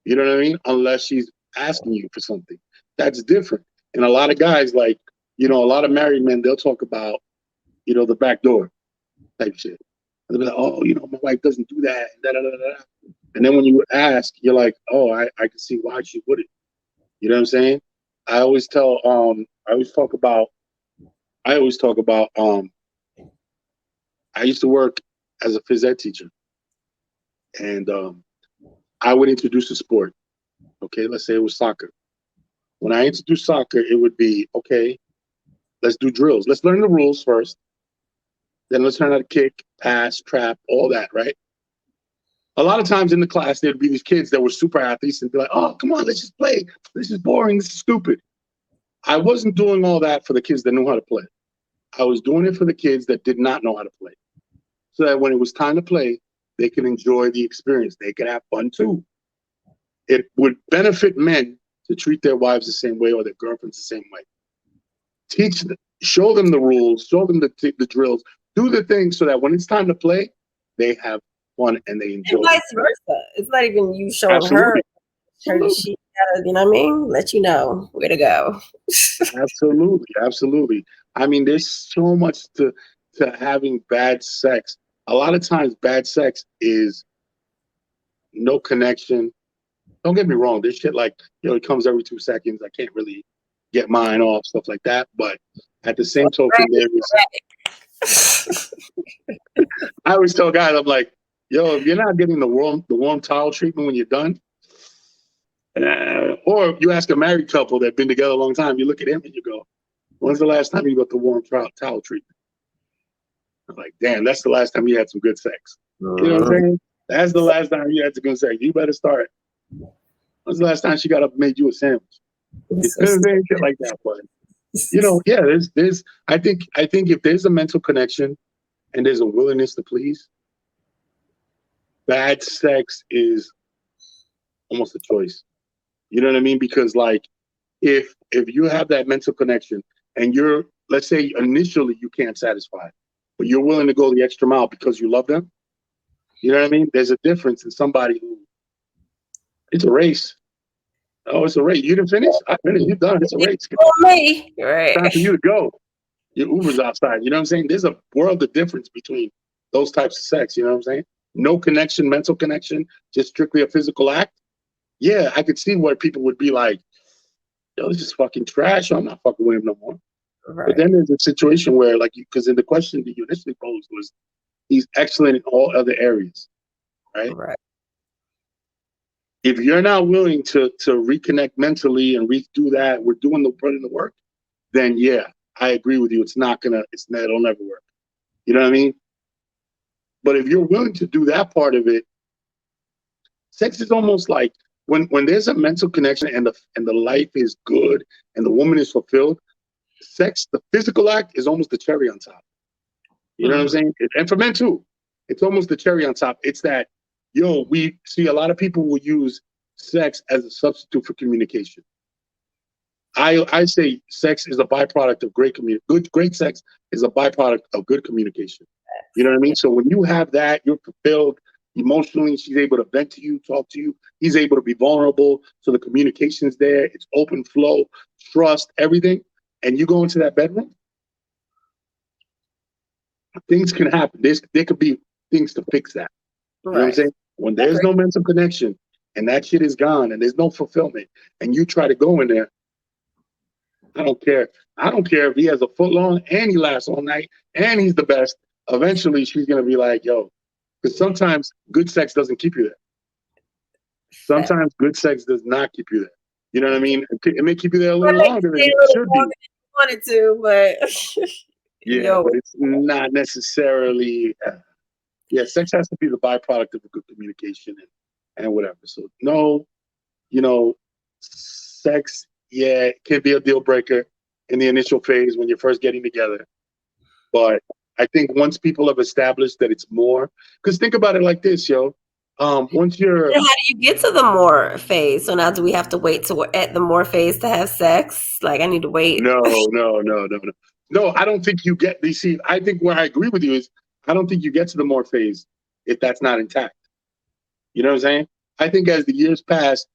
Speaker 1: You know what I mean? Unless she's asking you for something. That's different. And a lot of guys, like, a lot of married men, they'll talk about, the back door type shit. And they'll be like, oh, my wife doesn't do that. Da, da, da, da. And then when you ask, you're like, oh, I can see why she wouldn't. You know what I'm saying? I always talk about, I used to work as a phys ed teacher, and I would introduce a sport. Okay, let's say it was soccer. When I introduce soccer, it would be, okay, let's do drills. Let's learn the rules first. Then let's learn how to kick, pass, trap, all that, right? A lot of times in the class, there'd be these kids that were super athletes and be like, oh, come on, let's just play. This is boring. This is stupid. I wasn't doing all that for the kids that knew how to play. I was doing it for the kids that did not know how to play. So that when it was time to play, they could enjoy the experience. They could have fun too. It would benefit men to treat their wives the same way or their girlfriends the same way. Teach them, show them the rules, show them the drills, do the things so that when it's time to play, they have fun and they enjoy.
Speaker 2: And vice versa. It's not even you showing
Speaker 1: Absolutely.
Speaker 2: her. She gotta, you know what I mean? Let you know where to go.
Speaker 1: Absolutely. I mean, there's so much to having bad sex. A lot of times bad sex is no connection. Don't get me wrong. This shit, like, it comes every 2 seconds. I can't really get mine off, stuff like that. But at the same token, there is. I always tell guys, I'm like, yo, if you're not getting the warm towel treatment when you're done, or you ask a married couple that's been together a long time, you look at him and you go, when's the last time you got the warm towel treatment? I'm like, damn, that's the last time you had some good sex. You know what I'm saying? That's the last time you had some good sex. You better start. When's the last time she got up and made you a sandwich? You know what I'm saying? Shit like that. But, yeah, there's I think if there's a mental connection and there's a willingness to please, bad sex is almost a choice. You know what I mean? Because, like, if you have that mental connection and let's say initially you can't satisfy, but you're willing to go the extra mile because you love them, you know what I mean? There's a difference in somebody who, it's a race. Oh, it's a race. You didn't finish? I finished. You're done. It's a race.
Speaker 2: Me. Right.
Speaker 1: Time for you to go. Your Uber's outside. You know what I'm saying? There's a world of difference between those types of sex. You know what I'm saying? No connection, mental connection, just strictly a physical act. Yeah, I could see where people would be like, yo, this is fucking trash. I'm not fucking with him no more. Right. But then there's a situation where, like, because in the question that you initially posed was, he's excellent in all other areas, right?
Speaker 2: Right.
Speaker 1: If you're not willing to reconnect mentally and redo that, we're putting the work, then yeah, I agree with you. It'll never work. You know what I mean? But if you're willing to do that part of it, sex is almost like when there's a mental connection and the life is good and the woman is fulfilled, sex, the physical act is almost the cherry on top. You know what I'm saying? And for men too, it's almost the cherry on top. It's that, we see a lot of people will use sex as a substitute for communication. I say sex is a byproduct of great sex is a byproduct of good communication. You know what I mean? So when you have that, you're fulfilled emotionally. She's able to vent to you, talk to you. He's able to be vulnerable. So the communication's there. It's open flow, trust, everything. And you go into that bedroom, things can happen. There could be things to fix that. You know what I'm
Speaker 2: Right.
Speaker 1: saying? When there's no mental connection and that shit is gone and there's no fulfillment, and you try to go in there, I don't care. I don't care if he has a foot long and he laughs all night and he's the best. Eventually, she's gonna be like, "Yo," because sometimes good sex doesn't keep you there. Sometimes good sex does not keep you there. You know what I mean? It may keep you there a little longer than it should be.
Speaker 2: Wanted to, but
Speaker 1: Yeah, but it's not necessarily. Yeah, sex has to be the byproduct of a good communication and whatever. So no, sex, yeah, it can be a deal breaker in the initial phase when you're first getting together. But I think once people have established that it's more, because think about it like this, yo. Once you're
Speaker 2: how do you get to the more phase? So now do we have to wait to at the more phase to have sex? Like I need to wait.
Speaker 1: no, I don't think you get. You see, I think where I agree with you is I don't think you get to the more phase if that's not intact. You know what I'm saying? I think as the years pass,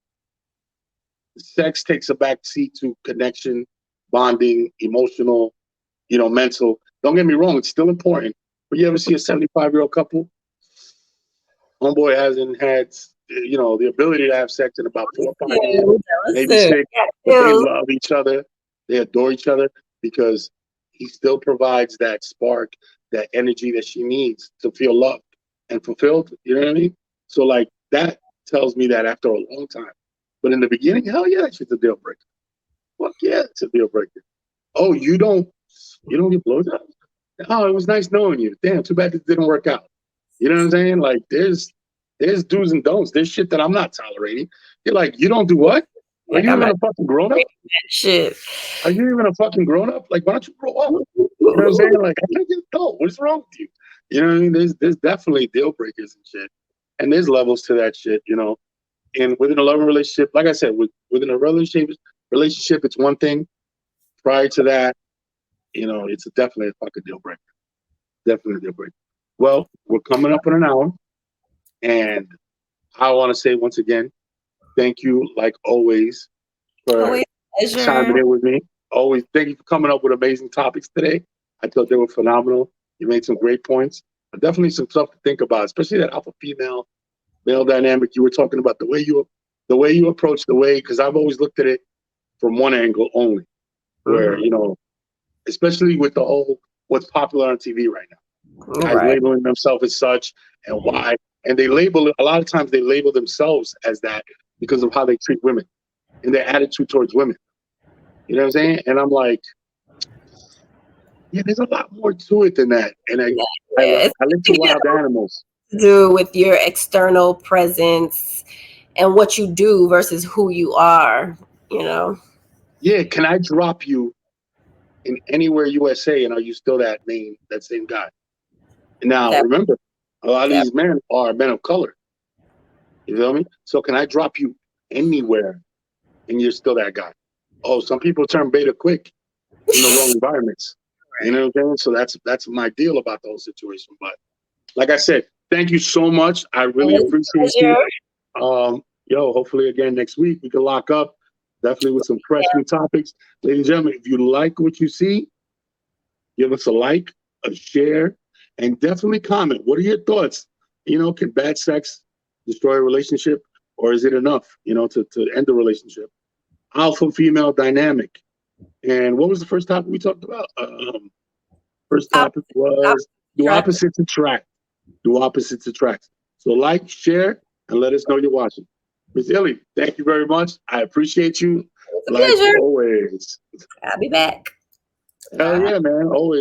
Speaker 1: sex takes a back seat to connection, bonding, emotional, mental. Don't get me wrong, it's still important. But you ever see a 75-year-old couple? Homeboy hasn't had, the ability to have sex in about 4 or 5 years, maybe 6. But they love each other. They adore each other because he still provides that spark, that energy that she needs to feel loved and fulfilled. You know what I mean? So like that tells me that after a long time. But in the beginning, hell yeah, that shit's a deal breaker. Fuck yeah, it's a deal breaker. Oh, you don't get blowjobs? Oh, it was nice knowing you. Damn, too bad it didn't work out. You know what I'm saying? Like there's do's and don'ts. There's shit that I'm not tolerating. You're like, you don't do what? Are you even a fucking grown up?
Speaker 2: Shit.
Speaker 1: Are you even a fucking grown up? Like, why don't you grow up? You know what I'm saying? Like, I can't get adult. What's wrong with you? You know what I mean? There's definitely deal breakers and shit. And there's levels to that shit, And within a loving relationship, like I said, within a relationship, it's one thing. Prior to that, it's definitely a fucking deal breaker. Definitely a deal breaker. Well, we're coming up on an hour. And I want to say once again, thank you, like always, for chiming in with me. Always thank you for coming up with amazing topics today. I thought they were phenomenal. You made some great points. But definitely some stuff to think about, especially that alpha female male dynamic you were talking about, the way you approach because I've always looked at it from one angle only, where especially with the whole what's popular on TV right now, guys labeling themselves as such and why, and they label a lot of times they label themselves as that because of how they treat women and their attitude towards women. You know what I'm saying? And I'm like, yeah, there's a lot more to it than that. And I look to wild animals.
Speaker 2: To do with your external presence and what you do versus who you are,
Speaker 1: Yeah, can I drop you in anywhere USA and are you still that same guy? Now remember, a lot of these men are men of color. You feel me? So can I drop you anywhere and you're still that guy? Oh, some people turn beta quick in the wrong environments. You know what I'm saying? So that's my deal about the whole situation. But like I said, thank you so much. I really appreciate you. Hopefully again next week we can lock up definitely with some fresh new topics. Ladies and gentlemen, if you like what you see, give us a like, a share, and definitely comment. What are your thoughts? Can bad sex destroy a relationship, or is it enough, to end the relationship? Alpha female dynamic. And what was the first topic we talked about? First topic was do opposites attract? Do opposites attract? So like, share, and let us know you're watching. Ms. Illy, thank you very much. I appreciate you.
Speaker 2: It's a pleasure.
Speaker 1: Always.
Speaker 2: I'll be back.
Speaker 1: Hell yeah, man. Always.